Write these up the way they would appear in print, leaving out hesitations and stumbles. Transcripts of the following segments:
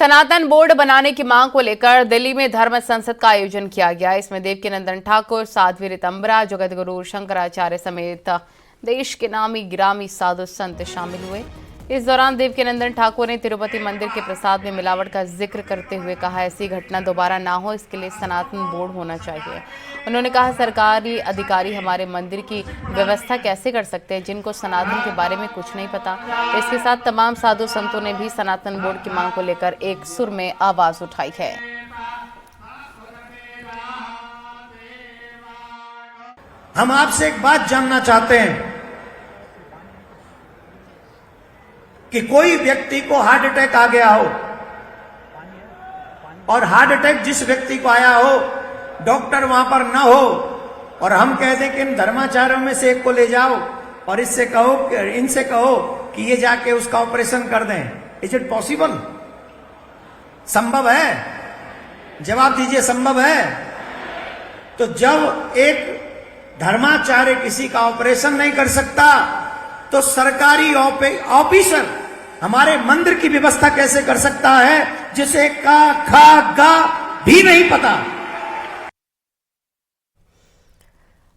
सनातन board बनाने की मांग को लेकर दिल्ली में धर्म संसद का आयोजन किया गया। इसमें देवकीनंदन ठाकुर, साध्वी ऋतंबरा, जगतगुरु शंकराचार्य समेत देश के नामी गिरामी साधु संत शामिल हुए। इस दौरान देवकीनंदन ठाकुर ने तिरुपति मंदिर के प्रसाद में मिलावट का जिक्र करते हुए कहा, ऐसी घटना दोबारा ना हो इसके लिए सनातन बोर्ड होना चाहिए। उन्होंने कहा, सरकारी अधिकारी हमारे मंदिर की व्यवस्था कैसे कर सकते हैं जिनको सनातन के बारे में कुछ नहीं पता। इसके साथ तमाम साधु संतों ने भी सनातन बोर्ड की मांग को लेकर एक सुर में आवाज उठाई है। हम आपसे एक बात जानना चाहते हैं कि कोई व्यक्ति को हार्ट अटैक आ गया हो और हार्ट अटैक जिस व्यक्ति को आया हो डॉक्टर वहां पर ना हो और हम कह दें कि इन धर्माचार्यों में से एक को ले जाओ और इनसे कहो कि ये जाके उसका ऑपरेशन कर दें। Is it possible? संभव है? जवाब दीजिए, संभव है? तो जब एक धर्माचार्य किसी का ऑपरेशन नहीं कर सकता तो सरकारी ऑफिसर हमारे मंदिर की व्यवस्था कैसे कर सकता है जिसे का खा गा भी नहीं पता।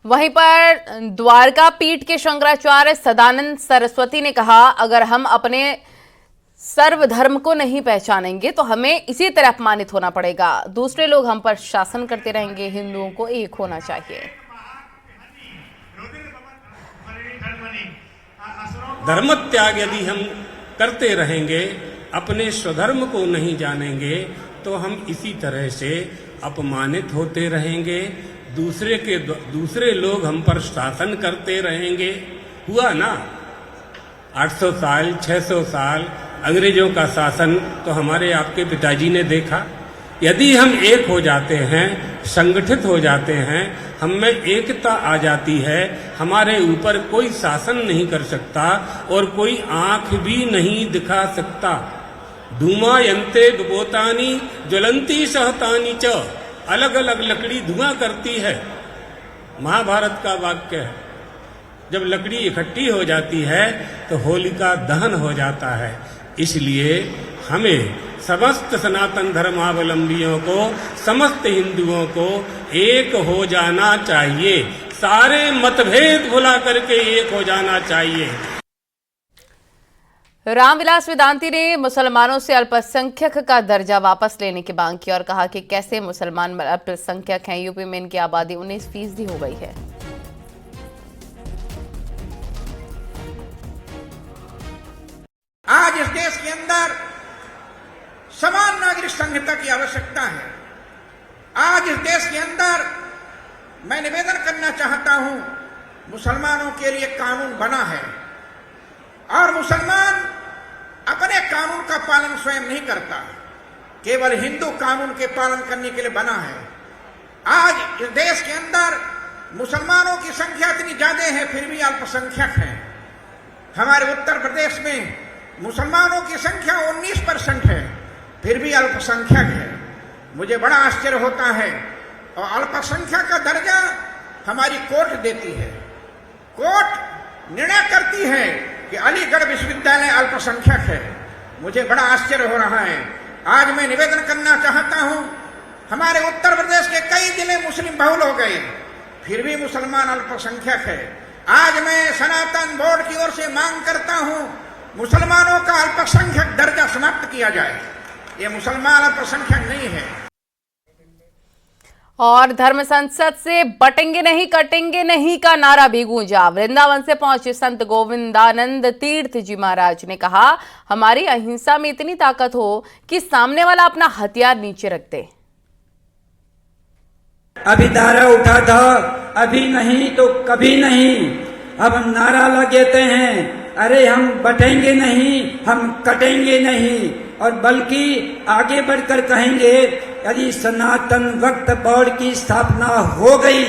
वहीं पर द्वारका पीठ के शंकराचार्य सदानंद सरस्वती ने कहा, अगर हम अपने सर्वधर्म को नहीं पहचानेंगे तो हमें इसी तरह अपमानित होना पड़ेगा। दूसरे लोग हम पर शासन करते रहेंगे, हिंदुओं को एक होना चाहिए। धर्म त्याग यदि हम करते रहेंगे, अपने स्वधर्म को नहीं जानेंगे तो हम इसी तरह से अपमानित होते रहेंगे, दूसरे लोग हम पर शासन करते रहेंगे। हुआ ना 800 साल 600 साल अंग्रेजों का शासन तो हमारे आपके पिताजी ने देखा। यदि हम एक हो जाते हैं, संगठित हो जाते हैं, हम में एकता आ जाती है, हमारे ऊपर कोई शासन नहीं कर सकता और कोई आंख भी नहीं दिखा सकता। धूमायन्ते गबोतानी ज्वलंती सहतानी च, अलग अलग लकड़ी धुआं करती है, महाभारत का वाक्य है। जब लकड़ी इकट्ठी हो जाती है तो होलिका दहन हो जाता है। इसलिए हमें समस्त सनातन धर्मावलंबियों को, समस्त हिंदुओं को एक हो जाना चाहिए, सारे मतभेद भुला करके एक हो जाना चाहिए। रामविलास वेदांती ने मुसलमानों से अल्पसंख्यक का दर्जा वापस लेने की मांग की और कहा कि कैसे मुसलमान अल्पसंख्यक हैं। यूपी में इनकी आबादी 19% हो गई है। आज इस देश के अंदर समान नागरिक संहिता की आवश्यकता है। आज इस देश के अंदर मैं निवेदन करना चाहता हूं, मुसलमानों के लिए कानून बना है और मुसलमान अपने कानून का पालन स्वयं नहीं करता, केवल हिंदू कानून के पालन करने के लिए बना है। आज इस देश के अंदर मुसलमानों की संख्या इतनी ज्यादा है फिर भी अल्पसंख्यक है। हमारे उत्तर प्रदेश में मुसलमानों की संख्या 19% है फिर भी अल्पसंख्यक है। मुझे बड़ा आश्चर्य होता है और अल्पसंख्यक का दर्जा हमारी कोर्ट देती है। कोर्ट निर्णय करती है कि अलीगढ़ विश्वविद्यालय अल्पसंख्यक है। मुझे बड़ा आश्चर्य हो रहा है। आज मैं निवेदन करना चाहता हूं, हमारे उत्तर प्रदेश के कई जिले मुस्लिम बहुल हो गए फिर भी मुसलमान अल्पसंख्यक है। आज मैं सनातन बोर्ड की ओर से मांग करता हूं, मुसलमानों का अल्पसंख्यक दर्जा समाप्त किया जाए। ये मुसलमान अल्पसंख्यक नहीं है। और धर्म संसद से बटेंगे नहीं कटेंगे नहीं का नारा भी गूंजा। वृंदावन से पहुंचे संत गोविंदानंद तीर्थ जी महाराज ने कहा, हमारी अहिंसा में इतनी ताकत हो कि सामने वाला अपना हथियार नीचे रख दे। अभी नारा उठा था, अभी नहीं तो कभी नहीं। अब नारा लगाते हैं, अरे हम बटेंगे नहीं, हम कटेंगे नहीं, और बल्कि आगे बढ़कर कहेंगे, यदि सनातन वक्फ बोर्ड की स्थापना हो गई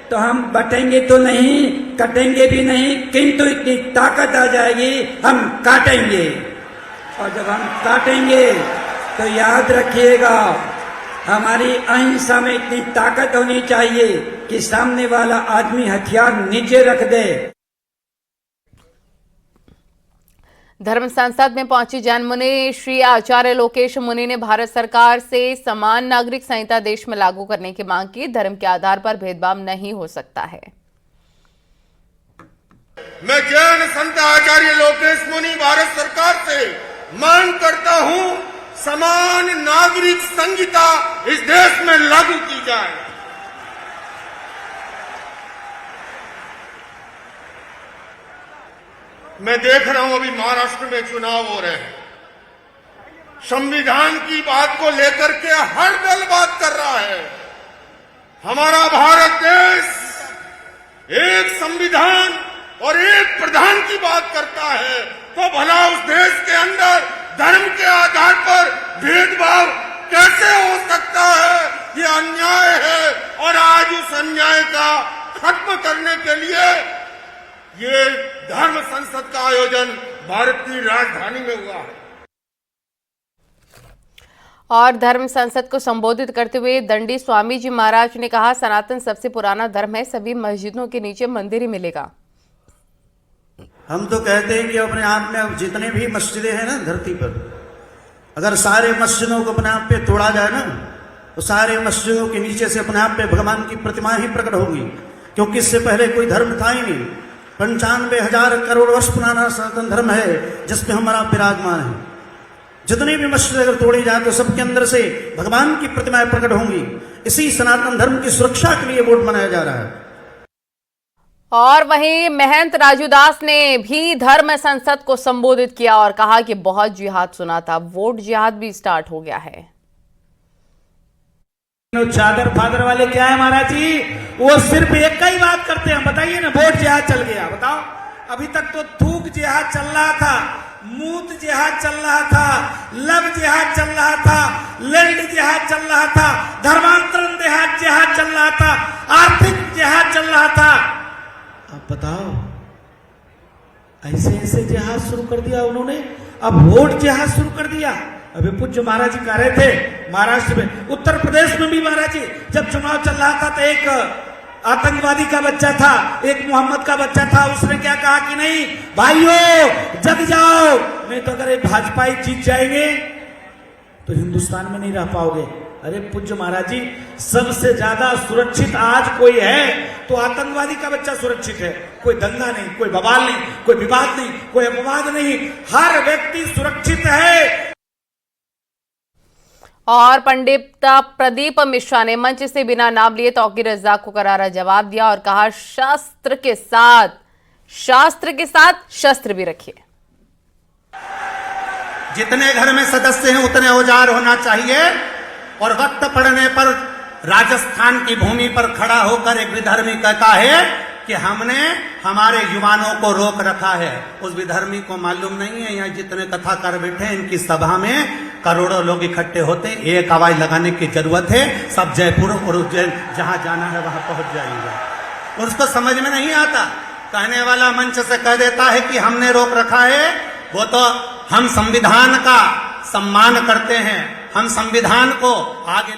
तो हम बटेंगे तो नहीं, कटेंगे भी नहीं, किंतु इतनी ताकत आ जाएगी हम काटेंगे। और जब हम काटेंगे तो याद रखिएगा, हमारी अहिंसा में इतनी ताकत होनी चाहिए कि सामने वाला आदमी हथियार नीचे रख दे। धर्म संसद में पहुंची जैन मुनि श्री आचार्य लोकेश मुनि ने भारत सरकार से समान नागरिक संहिता देश में लागू करने की मांग की। धर्म के आधार पर भेदभाव नहीं हो सकता है। मैं जैन संत आचार्य लोकेश मुनि भारत सरकार से मांग करता हूं, समान नागरिक संहिता इस देश में लागू की जाए। मैं देख रहा हूं अभी महाराष्ट्र में चुनाव हो रहे हैं, संविधान की बात को लेकर के हर दल बात कर रहा है। हमारा भारत देश एक संविधान और एक प्रधान की बात करता है, तो भला उस देश के अंदर धर्म के आधार पर भेदभाव कैसे हो सकता है? ये अन्याय है और आज उस अन्याय का खत्म करने के लिए ये धर्म संसद का आयोजन भारत की राजधानी में हुआ है। और धर्म संसद को संबोधित करते हुए दंडी स्वामी जी महाराज ने कहा, सनातन सबसे पुराना धर्म है, सभी मस्जिदों के नीचे मंदिर ही मिलेगा। हम तो कहते हैं कि अपने आप में जितने भी मस्जिदें हैं ना धरती पर, अगर सारे मस्जिदों को अपने आप पे तोड़ा जाए ना, तो सारे मस्जिदों के नीचे से अपने आप पे भगवान की प्रतिमा ही प्रकट होगी, क्योंकि इससे पहले कोई धर्म था ही नहीं। 95,000 करोड़ वर्ष पुराना सनातन धर्म है जिसमें हमारा विराजमान है। जितनी भी मस्जिद अगर तोड़ी जाए तो सबके अंदर से भगवान की प्रतिमाएं प्रकट होंगी। इसी सनातन धर्म की सुरक्षा के लिए वोट मनाया जा रहा है। और वहीं महंत राजूदास ने भी धर्म संसद को संबोधित किया और कहा कि बहुत जिहाद सुना था, वोट जिहाद भी स्टार्ट हो गया है। चादर फादर वाले क्या है महाराज जी, वो सिर्फ एक का ही बात करते हैं। बताइए ना, वोट जिहाद चल गया, बताओ। अभी तक तो थूक जिहाद चल रहा था, मूत जिहाद चल रहा था, लब जिहाद चल रहा था, लैंड जिहाद चल रहा था, धर्मांतरण जिहाद चल रहा था, आर्थिक जिहाद चल रहा था। अब बताओ, ऐसे ऐसे जिहाद शुरू कर दिया उन्होंने। अब वोट जिहाद शुरू कर दिया। अभी पूज्य महाराज जी कह रहे थे महाराष्ट्र में, उत्तर प्रदेश में भी महाराज जी जब चुनाव चल रहा था तो एक आतंकवादी का बच्चा था, एक मोहम्मद का बच्चा था, उसने क्या कहा कि नहीं भाइयों जग जाओ, नहीं तो अगर भाजपा ही जीत जाएंगे तो हिंदुस्तान में नहीं रह पाओगे। अरे पूज्य महाराज जी, सबसे ज्यादा सुरक्षित आज कोई है तो आतंकवादी का बच्चा सुरक्षित है। कोई दंगा नहीं, कोई बवाल नहीं, कोई विवाद नहीं, कोई अपवाद नहीं, हर व्यक्ति सुरक्षित है। और पंडित प्रदीप मिश्रा ने मंच से बिना नाम लिए तौकीर रज़ाक को करारा जवाब दिया और कहा, शास्त्र के साथ शस्त्र भी रखिए। जितने घर में सदस्य हैं उतने औजार होना चाहिए। और वक्त पड़ने पर राजस्थान की भूमि पर खड़ा होकर एक विधर्मी कहता है कि हमने हमारे युवाओं को रोक रखा है। उस विधर्मी को मालूम नहीं है यहाँ जितने कथाकार बैठे इनकी सभा में करोड़ों लोग इकट्ठे होते, एक आवाज लगाने की जरूरत है, सब जयपुर और उज्जैन जहां जाना है वहां पहुंच जाएंगे। और उसको समझ में नहीं आता, कहने वाला मंच से कह देता है कि हमने रोक रखा है। वो तो हम संविधान का सम्मान करते हैं, हम संविधान को आगे